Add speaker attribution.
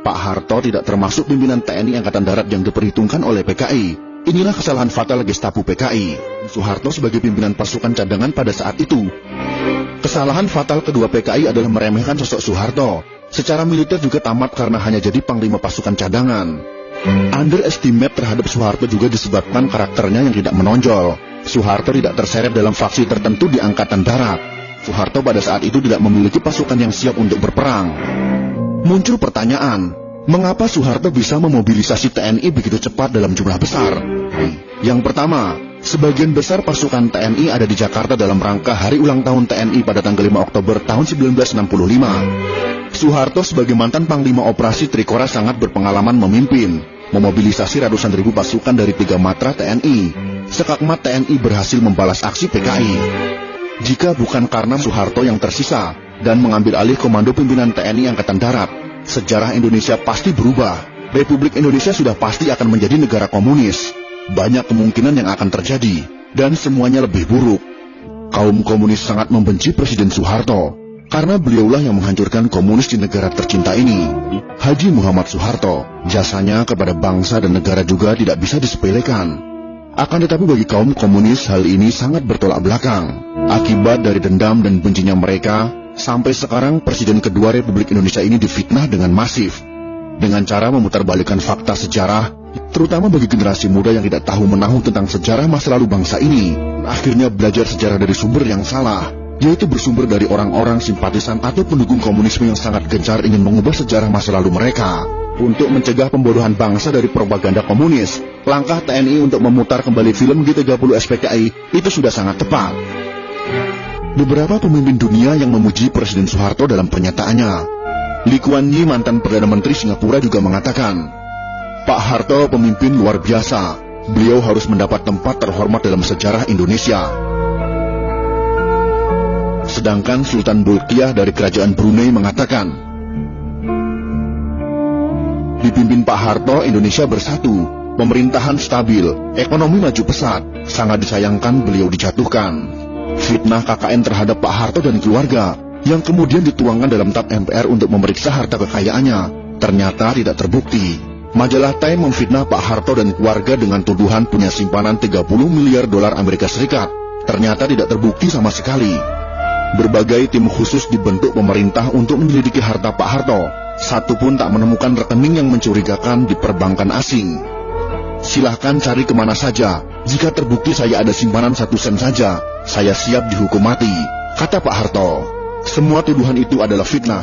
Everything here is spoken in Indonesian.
Speaker 1: Pak Harto tidak termasuk pimpinan TNI Angkatan Darat yang diperhitungkan oleh PKI. Inilah kesalahan fatal Gestapo PKI. Soeharto sebagai pimpinan pasukan cadangan pada saat itu. Kesalahan fatal kedua PKI adalah meremehkan sosok Soeharto. Secara militer juga tamat karena hanya jadi panglima pasukan cadangan. Underestimate terhadap Soeharto juga disebabkan karakternya yang tidak menonjol. Soeharto tidak terseret dalam faksi tertentu di Angkatan Darat. Soeharto pada saat itu tidak memiliki pasukan yang siap untuk berperang. Muncul pertanyaan, mengapa Soeharto bisa memobilisasi TNI begitu cepat dalam jumlah besar? Yang pertama, sebagian besar pasukan TNI ada di Jakarta dalam rangka hari ulang tahun TNI pada tanggal 5 Oktober tahun 1965. Soeharto sebagai mantan Panglima Operasi Trikora sangat berpengalaman memimpin, memobilisasi ratusan ribu pasukan dari 3 matra TNI. Sekakmat TNI berhasil membalas aksi PKI. Jika bukan karena Soeharto yang tersisa dan mengambil alih komando pimpinan TNI Angkatan Darat, sejarah Indonesia pasti berubah. Republik Indonesia sudah pasti akan menjadi negara komunis. Banyak kemungkinan yang akan terjadi, dan semuanya lebih buruk. Kaum komunis sangat membenci Presiden Soeharto, karena beliaulah yang menghancurkan komunis di negara tercinta ini. Haji Muhammad Soeharto, jasanya kepada bangsa dan negara juga tidak bisa disepelekan. Akan tetapi bagi kaum komunis hal ini sangat bertolak belakang. Akibat dari dendam dan bencinya mereka, sampai sekarang Presiden kedua Republik Indonesia ini difitnah dengan masif. Dengan cara memutarbalikkan fakta sejarah, terutama bagi generasi muda yang tidak tahu menahu tentang sejarah masa lalu bangsa ini, akhirnya belajar sejarah dari sumber yang salah, yaitu bersumber dari orang-orang simpatisan atau pendukung komunisme yang sangat gencar ingin mengubah sejarah masa lalu mereka. Untuk mencegah pembodohan bangsa dari propaganda komunis, langkah TNI untuk memutar kembali film G30 SPKI itu sudah sangat tepat. Beberapa pemimpin dunia yang memuji Presiden Soeharto dalam pernyataannya. Lee Kuan Yew, mantan Perdana Menteri Singapura, juga mengatakan, Pak Harto pemimpin luar biasa. Beliau harus mendapat tempat terhormat dalam sejarah Indonesia. Sedangkan Sultan Bolkiah dari Kerajaan Brunei mengatakan, dipimpin Pak Harto, Indonesia bersatu, pemerintahan stabil, ekonomi maju pesat, sangat disayangkan beliau dijatuhkan. Fitnah KKN terhadap Pak Harto dan keluarga, yang kemudian dituangkan dalam TAP MPR untuk memeriksa harta kekayaannya, ternyata tidak terbukti. Majalah Time memfitnah Pak Harto dan keluarga dengan tuduhan punya simpanan 30 miliar dolar Amerika Serikat, ternyata tidak terbukti sama sekali. Berbagai tim khusus dibentuk pemerintah untuk menyelidiki harta Pak Harto, satu pun tak menemukan rekening yang mencurigakan di perbankan asing. Silahkan cari kemana saja, jika terbukti saya ada simpanan 1 sen saja, saya siap dihukum mati, kata Pak Harto. Semua tuduhan itu adalah fitnah.